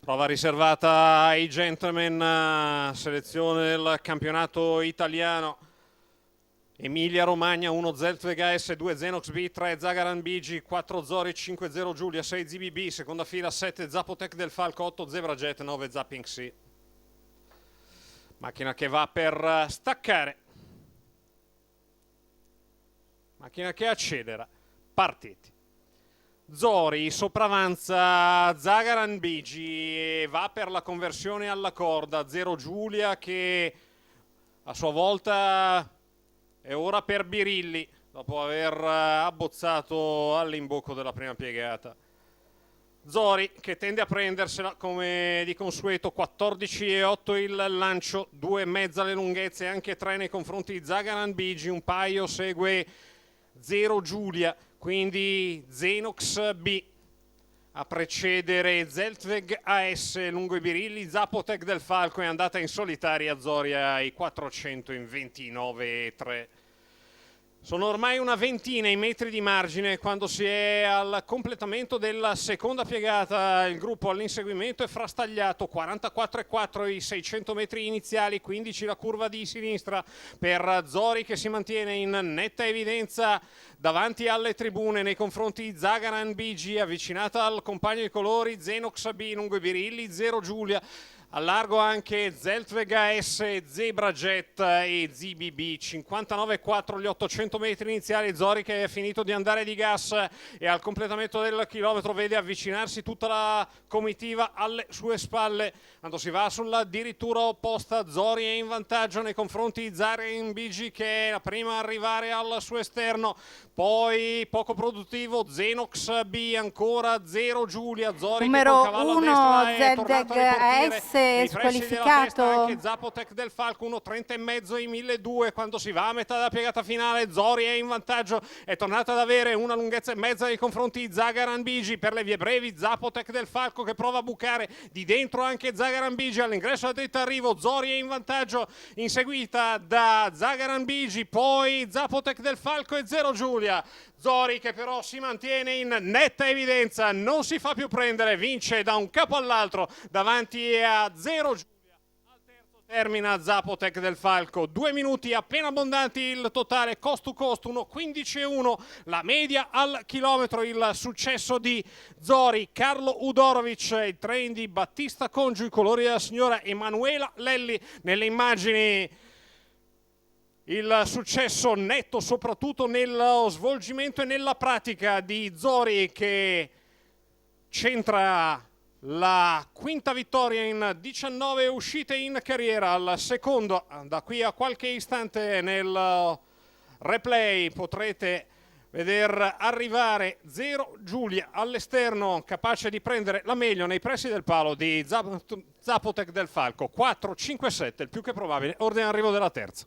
Prova riservata ai gentleman, selezione del campionato italiano. Emilia Romagna 1 Zeltveg AS, 2 Xenox B, 3 Zagaran BG, 4 Zori, 5 0 Giulia, 6 ZBB, seconda fila 7 Zapotec del Falco, 8 Zebra Jet, 9 Zapping C. Macchina che va per staccare. Macchina che accelera. Partiti. Zori sopravanza Zagaran BG e va per la conversione alla corda. 0 Giulia che a sua volta è ora per Birilli dopo aver abbozzato all'imbocco della prima piegata. Zori che tende a prendersela come di consueto, 14,8 il lancio, 2,5 le lunghezze, anche 3 nei confronti di Zagaran BG, un paio segue 0 Giulia, quindi Xenox B a precedere Zeltveg AS lungo i birilli. Zapotec del Falco è andata in solitaria, Zori ai 400 in 29,3. Sono ormai una ventina i metri di margine quando si è al completamento della seconda piegata. Il gruppo all'inseguimento è frastagliato, 44,4 i 600 metri iniziali, 15 la curva di sinistra per Zori che si mantiene in netta evidenza davanti alle tribune nei confronti di Zagaran BG, avvicinata al compagno di colori Xenox B lungo i birilli, 0 Giulia. A largo anche Zeltveg AS, Zebra Jet e ZBB, 59,4 gli 800 metri iniziali. Zori che è finito di andare di gas e al completamento del chilometro vede avvicinarsi tutta la comitiva alle sue spalle. Quando si va sulla dirittura opposta, Zori è in vantaggio nei confronti di Zagaran BG che è la prima a arrivare al suo esterno. Poi poco produttivo Xenox B, ancora 0 Giulia. Zori numero che col cavallo 1 a destra è tornato Zeltveg a ripartire. AS squalificato. Anche Zapotec del Falco 1,30,5 i 1200. Quando si va a metà della piegata finale, Zori è in vantaggio, è tornato ad avere una lunghezza e mezza nei confronti di Zagaran BG. Per le vie brevi Zapotec del Falco che prova a bucare di dentro anche Zagaran BG all'ingresso a detta arrivo. Zori è in vantaggio, inseguita da Zagaran BG, poi Zapotec del Falco e 0 Giulia. Zori che però si mantiene in netta evidenza, non si fa più prendere, vince da un capo all'altro davanti a 0 Giulia. Al terzo termina Zapotec del Falco, 2 minuti appena abbondanti il totale, cost to cost 1,15,1 la media al chilometro. Il successo di Zori, Carlo Udorovic, il train di Battista Congiu, i colori della signora Emanuela Lelli nelle immagini. Il successo netto soprattutto nello svolgimento e nella pratica di Zori che centra la quinta vittoria in 19 uscite in carriera, al secondo da qui a qualche istante nel replay potrete veder arrivare 0 Giulia all'esterno, capace di prendere la meglio nei pressi del palo di Zapotec del Falco. 4-5-7 il più che probabile ordine arrivo della terza.